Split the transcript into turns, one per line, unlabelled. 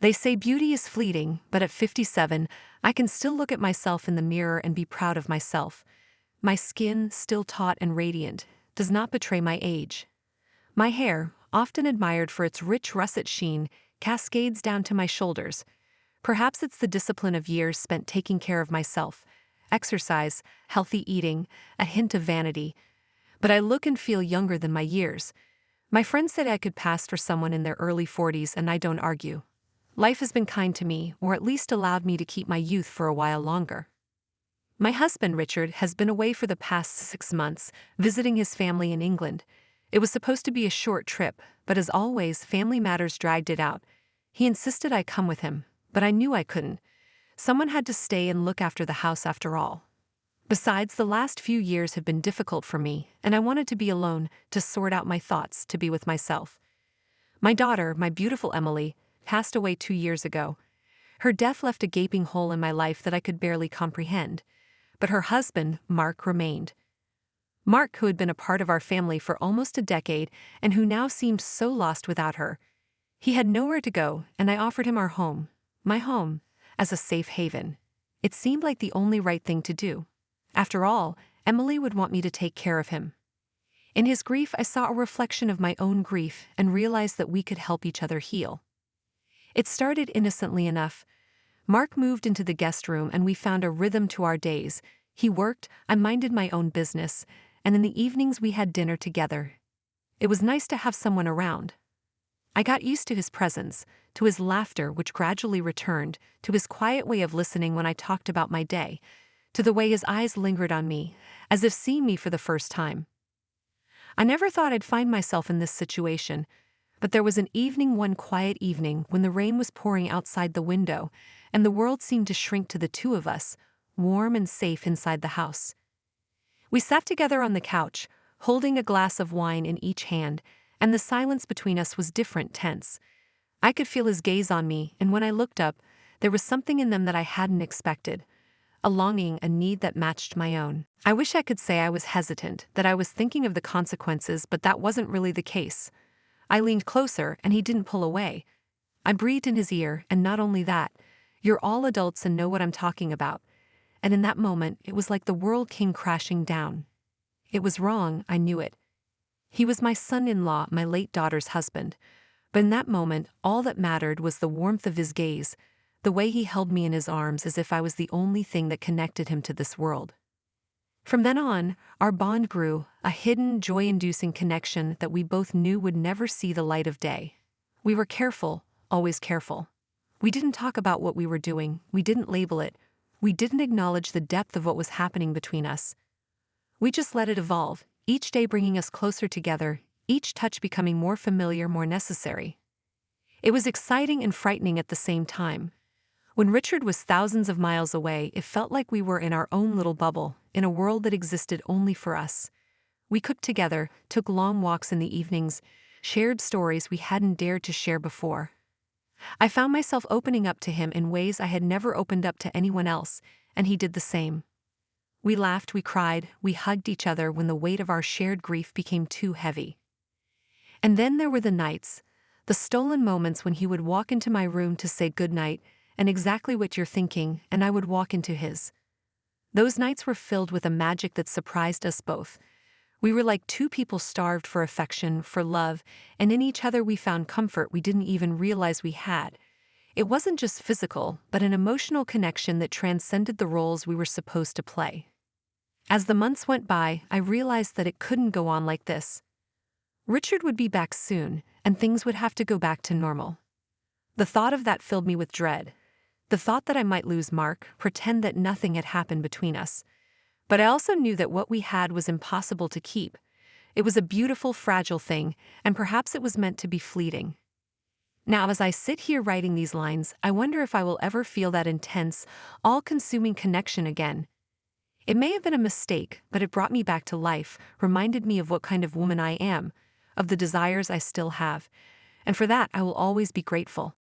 They say beauty is fleeting, but at 57, I can still look at myself in the mirror and be proud of myself. My skin, still taut and radiant, does not betray my age. My hair, often admired for its rich russet sheen, cascades down to my shoulders. Perhaps it's the discipline of years spent taking care of myself. Exercise, healthy eating, a hint of vanity. But I look and feel younger than my years. My friends said I could pass for someone in their early 40s, and I don't argue. Life has been kind to me, or at least allowed me to keep my youth for a while longer. My husband, Richard, has been away for the past 6 months, visiting his family in England. It was supposed to be a short trip, but as always, family matters dragged it out. He insisted I come with him, but I knew I couldn't. Someone had to stay and look after the house after all. Besides, the last few years have been difficult for me, and I wanted to be alone, to sort out my thoughts, to be with myself. My daughter, my beautiful Emily, passed away 2 years ago. Her death left a gaping hole in my life that I could barely comprehend. But her husband, Mark, remained. Mark, who had been a part of our family for almost a decade and who now seemed so lost without her. He had nowhere to go, and I offered him our home, my home, as a safe haven. It seemed like the only right thing to do. After all, Emily would want me to take care of him. In his grief, I saw a reflection of my own grief and realized that we could help each other heal. It started innocently enough. Mark moved into the guest room and we found a rhythm to our days. He worked, I minded my own business, and in the evenings we had dinner together. It was nice to have someone around. I got used to his presence, to his laughter which gradually returned, to his quiet way of listening when I talked about my day, to the way his eyes lingered on me, as if seeing me for the first time. I never thought I'd find myself in this situation, but there was an evening, one quiet evening, when the rain was pouring outside the window, and the world seemed to shrink to the two of us, warm and safe inside the house. We sat together on the couch, holding a glass of wine in each hand, and the silence between us was different, tense. I could feel his gaze on me, and when I looked up, there was something in them that I hadn't expected. A longing, a need that matched my own. I wish I could say I was hesitant, that I was thinking of the consequences, but that wasn't really the case. I leaned closer, and he didn't pull away. I breathed in his ear, and not only that, "You're all adults and know what I'm talking about." And in that moment, it was like the world came crashing down. It was wrong, I knew it. He was my son-in-law, my late daughter's husband. But in that moment, all that mattered was the warmth of his gaze, the way he held me in his arms as if I was the only thing that connected him to this world. From then on, our bond grew, a hidden, joy-inducing connection that we both knew would never see the light of day. We were careful, always careful. We didn't talk about what we were doing, we didn't label it, we didn't acknowledge the depth of what was happening between us. We just let it evolve, each day bringing us closer together, each touch becoming more familiar, more necessary. It was exciting and frightening at the same time. When Richard was thousands of miles away, it felt like we were in our own little bubble, in a world that existed only for us. We cooked together, took long walks in the evenings, shared stories we hadn't dared to share before. I found myself opening up to him in ways I had never opened up to anyone else, and he did the same. We laughed, we cried, we hugged each other when the weight of our shared grief became too heavy. And then there were the nights, the stolen moments when he would walk into my room to say goodnight, and exactly what you're thinking, and I would walk into his. Those nights were filled with a magic that surprised us both. We were like two people starved for affection, for love, and in each other we found comfort we didn't even realize we had. It wasn't just physical, but an emotional connection that transcended the roles we were supposed to play. As the months went by, I realized that it couldn't go on like this. Richard would be back soon, and things would have to go back to normal. The thought of that filled me with dread. The thought that I might lose Mark, pretend that nothing had happened between us. But I also knew that what we had was impossible to keep. It was a beautiful, fragile thing, and perhaps it was meant to be fleeting. Now, as I sit here writing these lines, I wonder if I will ever feel that intense, all-consuming connection again. It may have been a mistake, but it brought me back to life, reminded me of what kind of woman I am, of the desires I still have, and for that I will always be grateful.